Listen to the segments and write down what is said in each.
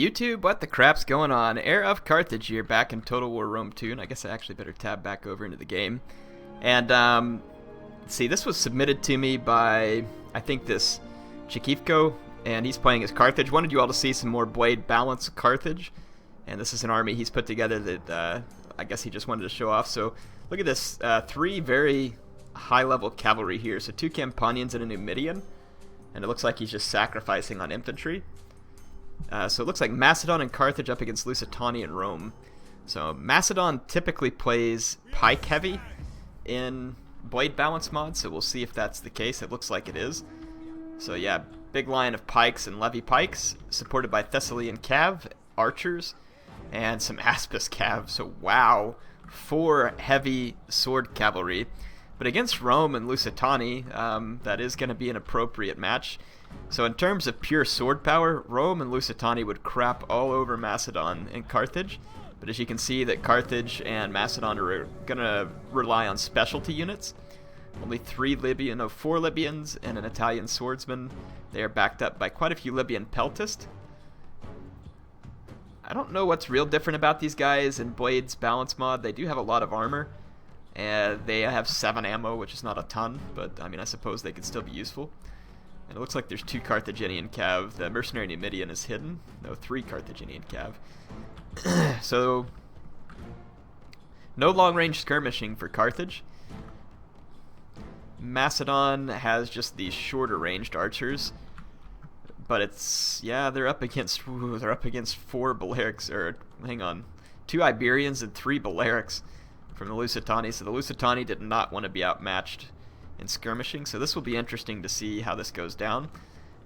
YouTube, what the crap's going on? HeirofCarthage here, back in Total War Rome 2, and I guess I actually better tab back over into the game. And, see, this was submitted to me by, I think, this Chikifko, and he's playing as Carthage. Wanted you all to see some more blade balance Carthage, and this is an army he's put together that, I guess he just wanted to show off. So, look at this, 3 very high-level cavalry here. So, 2 Campanians and a Numidian, and it looks like he's just sacrificing on infantry. So it looks like Macedon and Carthage up against Lusitani and Rome. So Macedon typically plays pike heavy in blade balance mod, so we'll see if that's the case. It looks like it is. So yeah, big line of pikes and levy pikes, supported by Thessalian cav, archers, and some Aspis cav. So wow, 4 heavy sword cavalry. But against Rome and Lusitani, that is going to be an appropriate match. So in terms of pure sword power, Rome and Lusitani would crap all over Macedon and Carthage. But as you can see, that Carthage and Macedon are going to rely on specialty units. Only 4 Libyans and an Italian swordsman. They are backed up by quite a few Libyan peltists. I don't know what's real different about these guys in Blades balance mod. They do have a lot of armor. And they have 7 ammo, which is not a ton, but I mean, I suppose they could still be useful. And it looks like there's 2 Carthaginian cav. The mercenary Numidian is hidden. No, 3 Carthaginian cav. So, no long-range skirmishing for Carthage. Macedon has just these shorter-ranged archers. But it's, yeah, they're up against 4 Balearics, or, hang on, 2 Iberians and 3 Balearics from the Lusitani. So the Lusitani did not want to be outmatched in skirmishing, so this will be interesting to see how this goes down.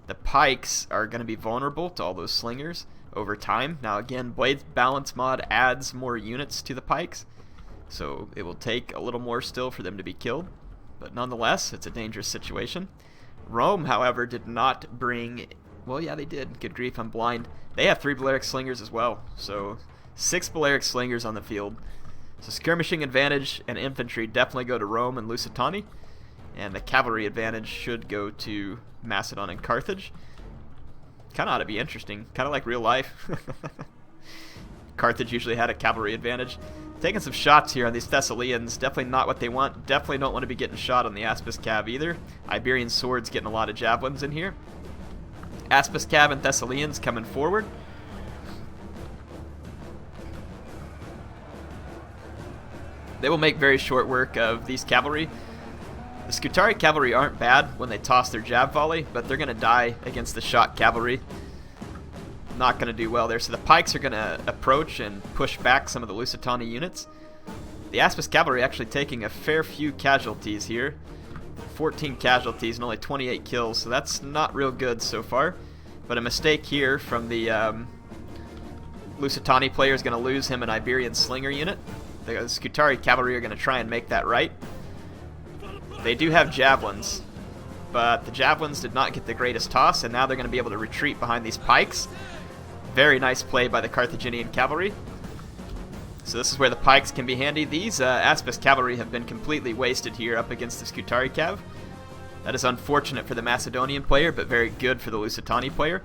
The pikes are going to be vulnerable to all those slingers over time. Now again, blade balance mod adds more units to the pikes, so it will take a little more still for them to be killed, but nonetheless, it's a dangerous situation. Rome, however, did not bring, well, yeah, they did. Good grief, I'm blind. They have 3 Balearic slingers as well, so 6 Balearic slingers on the field. So skirmishing advantage and infantry definitely go to Rome and Lusitani, and the cavalry advantage should go to Macedon and Carthage. Kind of ought to be interesting, kind of like real life. Carthage usually had a cavalry advantage. Taking some shots here on these Thessalians, definitely not what they want. Definitely don't want to be getting shot on the Aspis cav either. Iberian swords getting a lot of javelins in here. Aspis cav and Thessalians coming forward. They will make very short work of these cavalry. The Scutari cavalry aren't bad when they toss their jab volley, but they're going to die against the shot cavalry. Not going to do well there. So the pikes are going to approach and push back some of the Lusitani units. The Aspis cavalry actually taking a fair few casualties here. 14 casualties and only 28 kills, so that's not real good so far. But a mistake here from the Lusitani player is going to lose him an Iberian slinger unit. The Scutari cavalry are going to try and make that right. They do have javelins, but the javelins did not get the greatest toss, and now they're going to be able to retreat behind these pikes. Very nice play by the Carthaginian cavalry. So this is where the pikes can be handy. These Aspis cavalry have been completely wasted here up against the Scutari cav. That is unfortunate for the Macedonian player, but very good for the Lusitani player.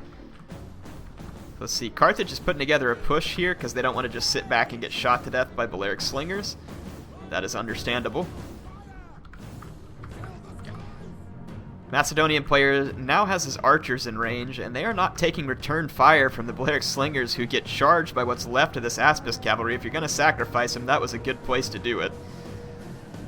Let's see, Carthage is putting together a push here because they don't want to just sit back and get shot to death by Balearic slingers. That is understandable. Macedonian player now has his archers in range, and they are not taking return fire from the Balearic slingers who get charged by what's left of this Aspis cavalry. If you're going to sacrifice them, that was a good place to do it.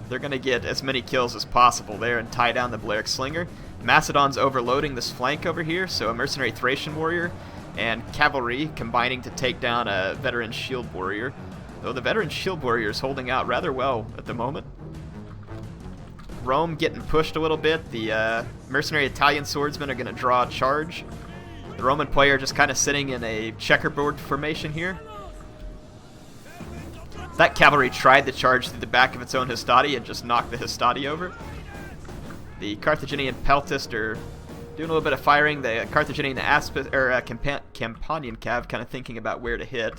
They're going to get as many kills as possible there and tie down the Balearic slinger. Macedon's overloading this flank over here, so a mercenary Thracian warrior and cavalry combining to take down a veteran shield warrior. Though the veteran shield warrior is holding out rather well at the moment. Rome getting pushed a little bit. The mercenary Italian swordsmen are going to draw a charge. The Roman player just kind of sitting in a checkerboard formation here. That cavalry tried to charge through the back of its own hastati and just knocked the hastati over. The Carthaginian peltists are doing a little bit of firing. The Carthaginian Campanian cav kind of thinking about where to hit.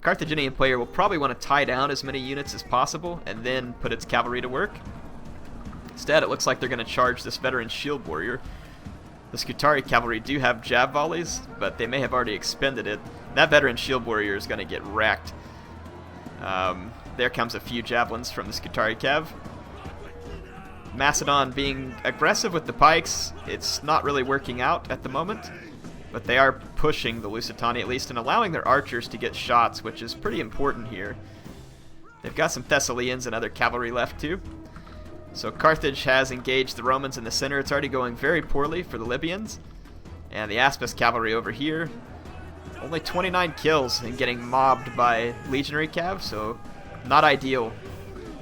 Carthaginian player will probably want to tie down as many units as possible and then put its cavalry to work. Instead, it looks like they're going to charge this veteran shield warrior. The Scutari cavalry do have jab volleys, but they may have already expended it. That veteran shield warrior is going to get wrecked. There comes a few javelins from the Scutari Cav. Macedon being aggressive with the pikes. It's not really working out at the moment, but they are pushing the Lusitani at least and allowing their archers to get shots, which is pretty important here. They've got some Thessalians and other cavalry left too. So Carthage has engaged the Romans in the center. It's already going very poorly for the Libyans. And the Aspis cavalry over here, only 29 kills and getting mobbed by legionary cav, so not ideal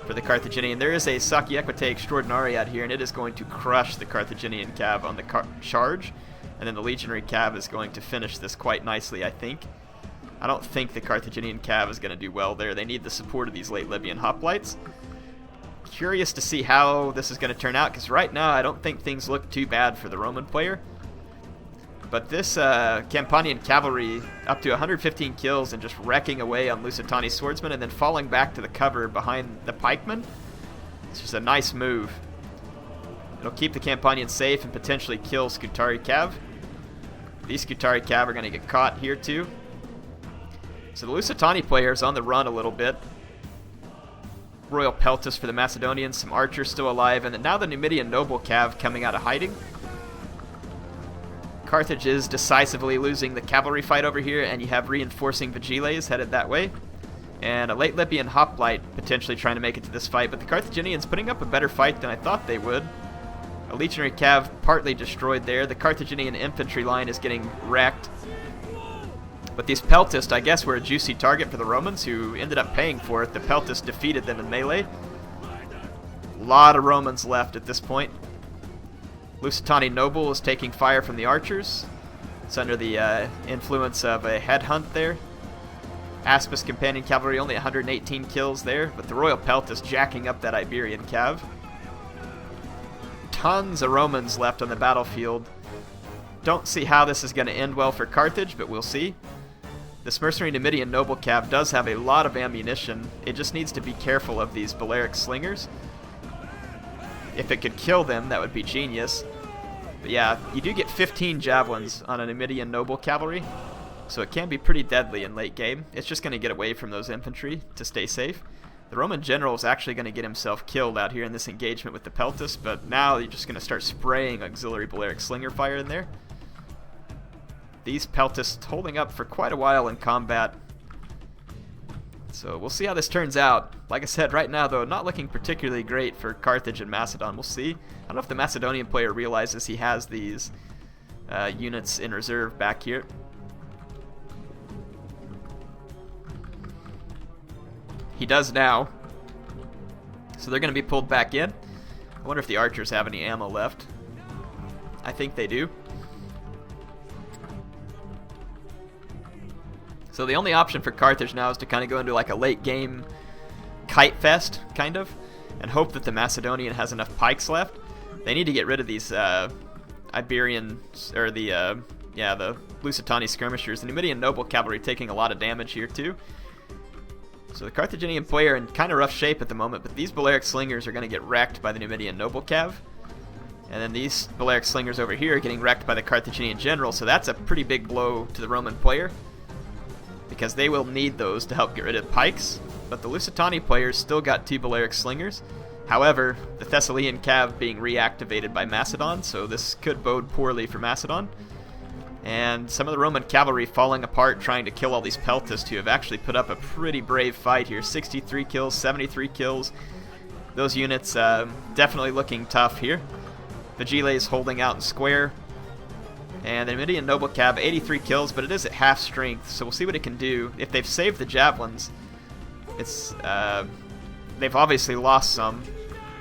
for the Carthaginian. There is a Saki Equite Extraordinariat here, and it is going to crush the Carthaginian cav on the charge. And then the legionary cav is going to finish this quite nicely, I think. I don't think the Carthaginian cav is going to do well there. They need the support of these late Libyan hoplites. Curious to see how this is going to turn out, because right now I don't think things look too bad for the Roman player. But this Campanian cavalry up to 115 kills and just wrecking away on Lusitani swordsmen and then falling back to the cover behind the pikemen. It's just a nice move. It'll keep the Campanians safe and potentially kill Scutari Cav. These Scutari Cav are going to get caught here too. So the Lusitani player is on the run a little bit. Royal Peltus for the Macedonians, some archers still alive, and then now the Numidian noble cav coming out of hiding. Carthage is decisively losing the cavalry fight over here, and you have reinforcing Vigiles headed that way. And a late Libyan hoplite potentially trying to make it to this fight, but the Carthaginians putting up a better fight than I thought they would. A legionary cav partly destroyed there. The Carthaginian infantry line is getting wrecked. But these Peltists, I guess, were a juicy target for the Romans, who ended up paying for it. The Peltists defeated them in melee. A lot of Romans left at this point. Lusitani noble is taking fire from the archers. It's under the influence of a headhunt there. Aspis companion cavalry only 118 kills there, but the Royal Peltist jacking up that Iberian cav. Tons of Romans left on the battlefield. Don't see how this is going to end well for Carthage, but we'll see. This mercenary Numidian noble cav does have a lot of ammunition. It just needs to be careful of these Balearic slingers. If it could kill them, that would be genius. But yeah, you do get 15 javelins on a Numidian noble cavalry, so it can be pretty deadly in late game. It's just going to get away from those infantry to stay safe. The Roman general is actually going to get himself killed out here in this engagement with the Peltis, but now you're just going to start spraying auxiliary Balearic slinger fire in there. These Peltists holding up for quite a while in combat. So we'll see how this turns out. Like I said, right now though, not looking particularly great for Carthage and Macedon. We'll see. I don't know if the Macedonian player realizes he has these units in reserve back here. He does now. So they're going to be pulled back in. I wonder if the archers have any ammo left. I think they do. So the only option for Carthage now is to kind of go into like a late game kite fest, kind of, and hope that the Macedonian has enough pikes left. They need to get rid of these Iberian, or the Lusitani skirmishers. The Numidian noble cavalry taking a lot of damage here too. So the Carthaginian player in kind of rough shape at the moment, but these Balearic slingers are going to get wrecked by the Numidian noble cav. And then these Balearic slingers over here are getting wrecked by the Carthaginian general, so that's a pretty big blow to the Roman player, because they will need those to help get rid of pikes. But the Lusitani players still got 2 Balearic slingers. However, the Thessalian cav being reactivated by Macedon, so this could bode poorly for Macedon. And some of the Roman cavalry falling apart trying to kill all these Peltists, who have actually put up a pretty brave fight here. 63 kills, 73 kills. Those units definitely looking tough here. Vigiles holding out in square. And the Numidian noble cav, 83 kills, but it is at half strength, so we'll see what it can do. If they've saved the javelins, it's they've obviously lost some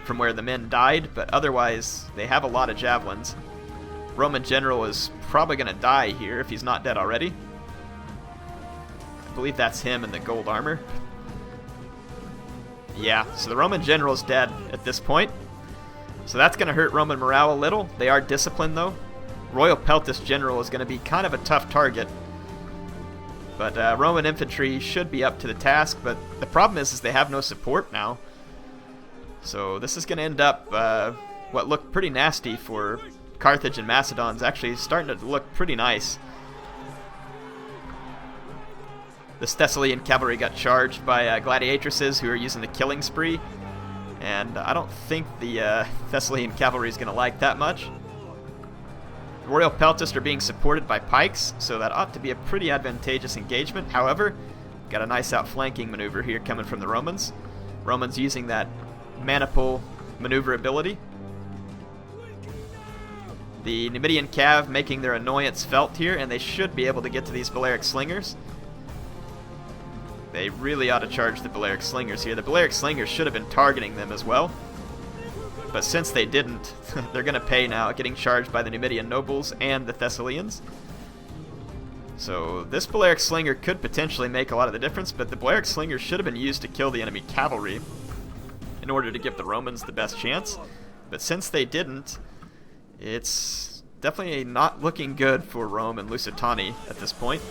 from where the men died, but otherwise they have a lot of javelins. Roman general is probably going to die here if he's not dead already. I believe that's him in the gold armor. Yeah, so the Roman general is dead at this point. So that's going to hurt Roman morale a little. They are disciplined though. Royal Peltis general is going to be kind of a tough target. But Roman infantry should be up to the task, but the problem is they have no support now. So this is going to end up what looked pretty nasty for Carthage and Macedon's actually starting to look pretty nice. This Thessalian cavalry got charged by gladiatresses who are using the killing spree, and I don't think the Thessalian cavalry is going to like that much. The Royal Peltasts are being supported by pikes, so that ought to be a pretty advantageous engagement. However, got a nice outflanking maneuver here coming from the Romans. Romans using that maniple maneuverability. The Numidian Cav making their annoyance felt here, and they should be able to get to these Balearic Slingers. They really ought to charge the Balearic Slingers here. The Balearic Slingers should have been targeting them as well. But since they didn't, they're going to pay now, getting charged by the Numidian nobles and the Thessalians. So this Balearic Slinger could potentially make a lot of the difference, but the Balearic Slingers should have been used to kill the enemy cavalry in order to give the Romans the best chance. But since they didn't, it's definitely not looking good for Rome and Lusitani at this point.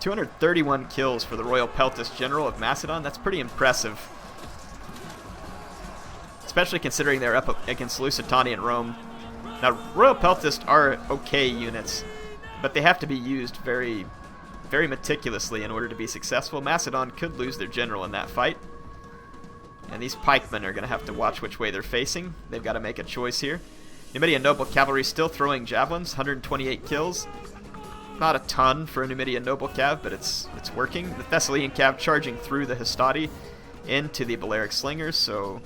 231 kills for the Royal Peltast General of Macedon. That's pretty impressive, especially considering they're up against Lusitani and Rome. Now, Royal Peltast are okay units, but they have to be used very, very meticulously in order to be successful. Macedon could lose their general in that fight, and these pikemen are going to have to watch which way they're facing. They've got to make a choice here. Numidian Noble Cavalry still throwing javelins, 128 kills. Not a ton for a Numidian Noble Cav, but it's working. The Thessalian Cav charging through the Hastati into the Balearic Slingers, so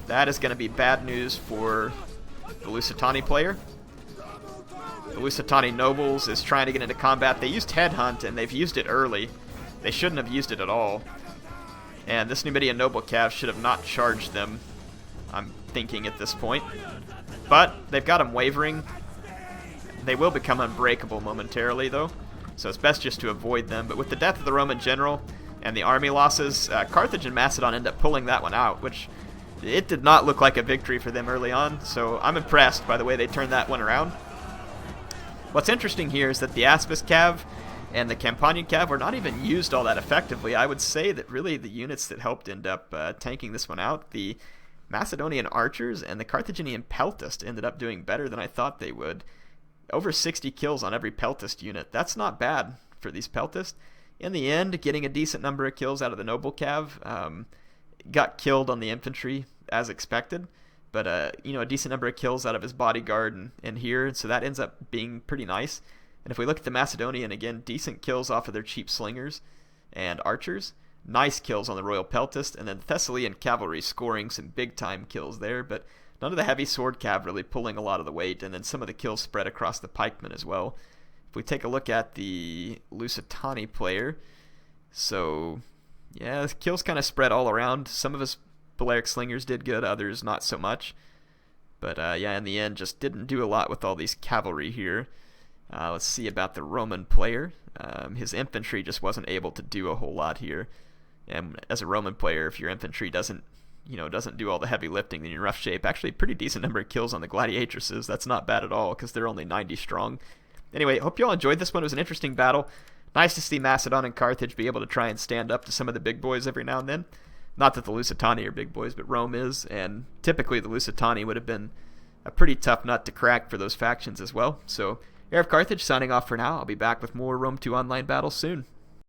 that is going to be bad news for the Lusitani player. The Lusitani Nobles is trying to get into combat. They used Headhunt, and they've used it early. They shouldn't have used it at all. And this Numidian Noble Cav should have not charged them, I'm thinking at this point. But they've got them wavering. They will become unbreakable momentarily, though, so it's best just to avoid them. But with the death of the Roman general and the army losses, Carthage and Macedon end up pulling that one out, which it did not look like a victory for them early on, so I'm impressed by the way they turned that one around. What's interesting here is that the Aspis Cav and the Campanian Cav were not even used all that effectively. I would say that really the units that helped end up tanking this one out, the Macedonian archers and the Carthaginian Peltast, ended up doing better than I thought they would. Over 60 kills on every Peltast unit. That's not bad for these Peltast. In the end, getting a decent number of kills out of the Noble Cav. Got killed on the infantry, as expected. But, a decent number of kills out of his bodyguard and here. So that ends up being pretty nice. And if we look at the Macedonian, again, decent kills off of their cheap slingers and archers. Nice kills on the Royal Peltast. And then the Thessalian Cavalry scoring some big-time kills there. But none of the heavy sword cav really pulling a lot of the weight, and then some of the kills spread across the pikemen as well. If we take a look at the Lusitani player, so yeah, the kills kind of spread all around. Some of his Balearic Slingers did good, others not so much. But yeah, in the end, just didn't do a lot with all these cavalry here. Let's see about the Roman player. His infantry just wasn't able to do a whole lot here. And as a Roman player, if your infantry doesn't do all the heavy lifting, then you're in rough shape. Actually, pretty decent number of kills on the gladiatresses. That's not bad at all, because they're only 90 strong. Anyway, hope you all enjoyed this one. It was an interesting battle. Nice to see Macedon and Carthage be able to try and stand up to some of the big boys every now and then. Not that the Lusitani are big boys, but Rome is, and typically the Lusitani would have been a pretty tough nut to crack for those factions as well. So, HeirofCarthage signing off for now. I'll be back with more Rome 2 online battles soon.